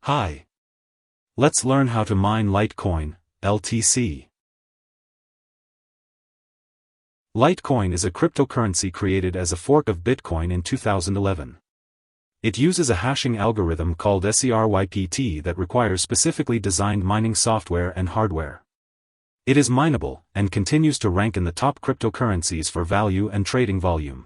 Hi. Let's learn how to mine Litecoin, LTC. Litecoin is a cryptocurrency created as a fork of Bitcoin in 2011. It uses a hashing algorithm called SERYPT that requires specifically designed mining software and hardware. It is mineable, and continues to rank in the top cryptocurrencies for value and trading volume.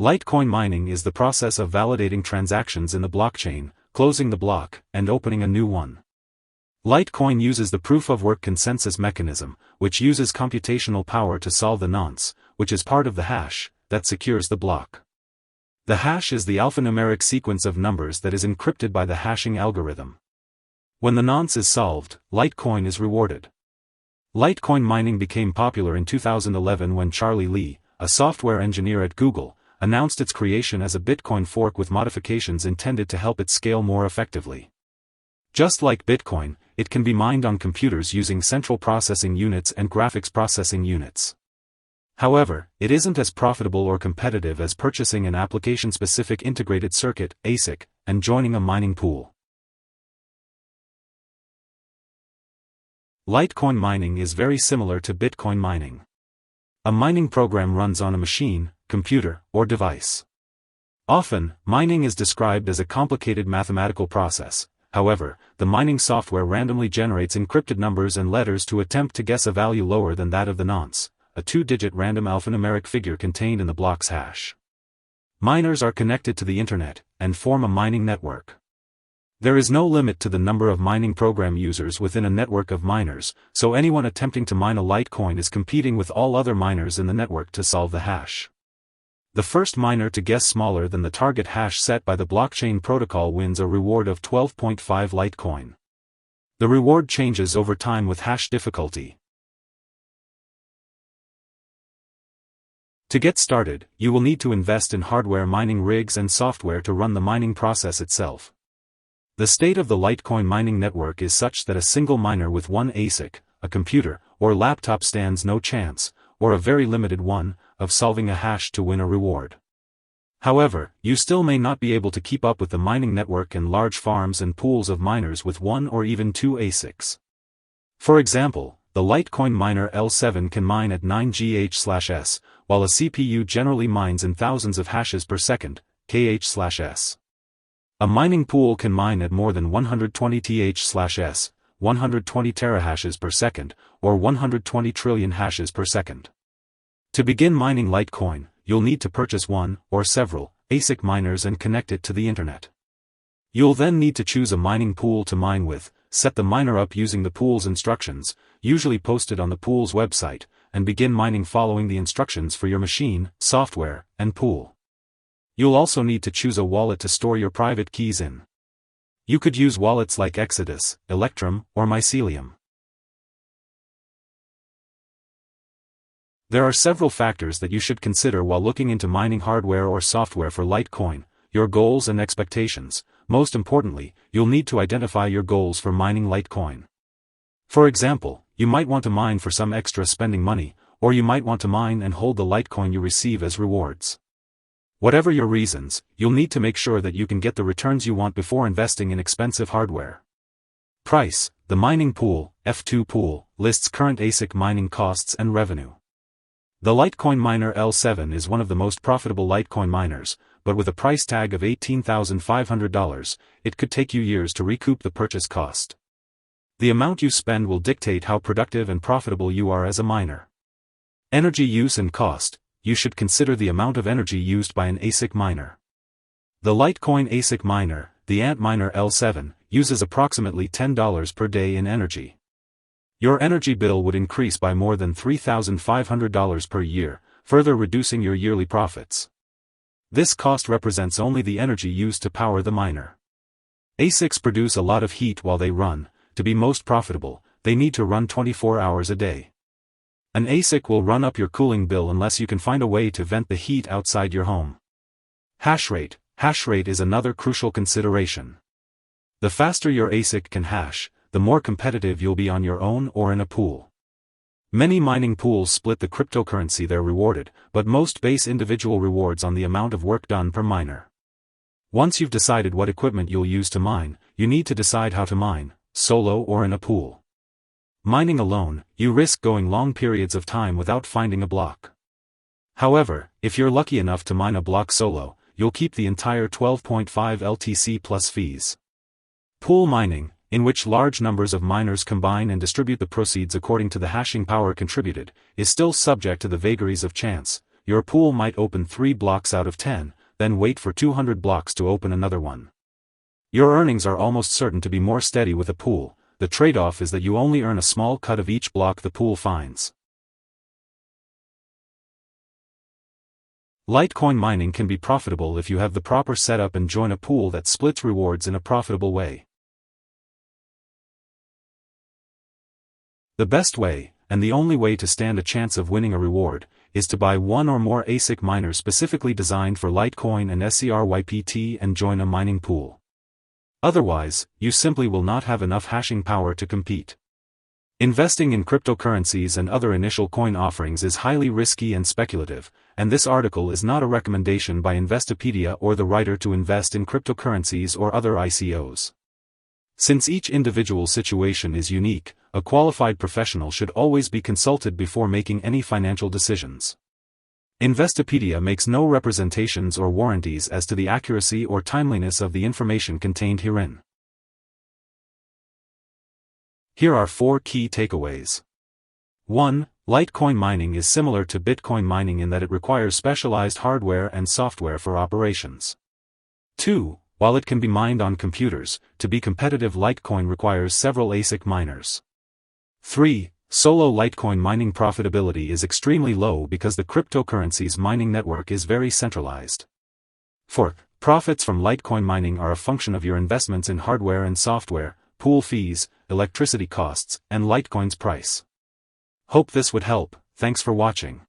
Litecoin mining is the process of validating transactions in the blockchain, closing the block, and opening a new one. Litecoin uses the proof-of-work consensus mechanism, which uses computational power to solve the nonce, which is part of the hash, that secures the block. The hash is the alphanumeric sequence of numbers that is encrypted by the hashing algorithm. When the nonce is solved, Litecoin is rewarded. Litecoin mining became popular in 2011 when Charlie Lee, a software engineer at Google, announced its creation as a Bitcoin fork with modifications intended to help it scale more effectively. Just like Bitcoin, it can be mined on computers using central processing units and graphics processing units. However, it isn't as profitable or competitive as purchasing an application-specific integrated circuit, ASIC, and joining a mining pool. Litecoin mining is very similar to Bitcoin mining. A mining program runs on a machine, computer, or device. Often, mining is described as a complicated mathematical process. However, the mining software randomly generates encrypted numbers and letters to attempt to guess a value lower than that of the nonce, a two-digit random alphanumeric figure contained in the block's hash. Miners are connected to the internet, and form a mining network. There is no limit to the number of mining program users within a network of miners, so anyone attempting to mine a Litecoin is competing with all other miners in the network to solve the hash. The first miner to guess smaller than the target hash set by the blockchain protocol wins a reward of 12.5 Litecoin. The reward changes over time with hash difficulty. To get started, you will need to invest in hardware mining rigs and software to run the mining process itself. The state of the Litecoin mining network is such that a single miner with one ASIC, a computer, or laptop stands no chance, or a very limited one, of solving a hash to win a reward. However, you still may not be able to keep up with the mining network and large farms and pools of miners with one or even two ASICs. For example, the Litecoin miner L7 can mine at 9 GH/s, while a CPU generally mines in thousands of hashes per second, kh/s. A mining pool can mine at more than 120 TH/s, 120 terahashes per second, or 120 trillion hashes per second. To begin mining Litecoin, you'll need to purchase one, or several, ASIC miners and connect it to the internet. You'll then need to choose a mining pool to mine with, set the miner up using the pool's instructions, usually posted on the pool's website, and begin mining following the instructions for your machine, software, and pool. You'll also need to choose a wallet to store your private keys in. You could use wallets like Exodus, Electrum, or Mycelium. There are several factors that you should consider while looking into mining hardware or software for Litecoin: your goals and expectations. Most importantly, you'll need to identify your goals for mining Litecoin. For example, you might want to mine for some extra spending money, or you might want to mine and hold the Litecoin you receive as rewards. Whatever your reasons, you'll need to make sure that you can get the returns you want before investing in expensive hardware. Price: the mining pool, F2 pool, lists current ASIC mining costs and revenue. The Litecoin miner L7 is one of the most profitable Litecoin miners, but with a price tag of $18,500, it could take you years to recoup the purchase cost. The amount you spend will dictate how productive and profitable you are as a miner. Energy use and cost: you should consider the amount of energy used by an ASIC miner. The Litecoin ASIC miner, the Antminer L7, uses approximately $10 per day in energy. Your energy bill would increase by more than $3,500 per year, further reducing your yearly profits. This cost represents only the energy used to power the miner. ASICs produce a lot of heat while they run. To be most profitable, they need to run 24 hours a day. An ASIC will run up your cooling bill unless you can find a way to vent the heat outside your home. Hash rate. Hash rate is another crucial consideration. The faster your ASIC can hash, the more competitive you'll be on your own or in a pool. Many mining pools split the cryptocurrency they're rewarded, but most base individual rewards on the amount of work done per miner. Once you've decided what equipment you'll use to mine, you need to decide how to mine, solo or in a pool. Mining alone, you risk going long periods of time without finding a block. However, if you're lucky enough to mine a block solo, you'll keep the entire 12.5 LTC plus fees. Pool mining, in which large numbers of miners combine and distribute the proceeds according to the hashing power contributed, is still subject to the vagaries of chance. Your pool might open 3 blocks out of 10, then wait for 200 blocks to open another one. Your earnings are almost certain to be more steady with a pool. The trade-off is that you only earn a small cut of each block the pool finds. Litecoin mining can be profitable if you have the proper setup and join a pool that splits rewards in a profitable way. The best way, and the only way to stand a chance of winning a reward, is to buy one or more ASIC miners specifically designed for Litecoin and SCRYPT and join a mining pool. Otherwise, you simply will not have enough hashing power to compete. Investing in cryptocurrencies and other initial coin offerings is highly risky and speculative, and this article is not a recommendation by Investopedia or the writer to invest in cryptocurrencies or other ICOs. Since each individual situation is unique, a qualified professional should always be consulted before making any financial decisions. Investopedia makes no representations or warranties as to the accuracy or timeliness of the information contained herein. Here are 4 key takeaways. 1. Litecoin mining is similar to Bitcoin mining in that it requires specialized hardware and software for operations. 2. While it can be mined on computers, to be competitive Litecoin requires several ASIC miners. 3. Solo Litecoin mining profitability is extremely low because the cryptocurrency's mining network is very centralized. 4. Profits from Litecoin mining are a function of your investments in hardware and software, pool fees, electricity costs, and Litecoin's price. Hope this would help. Thanks for watching.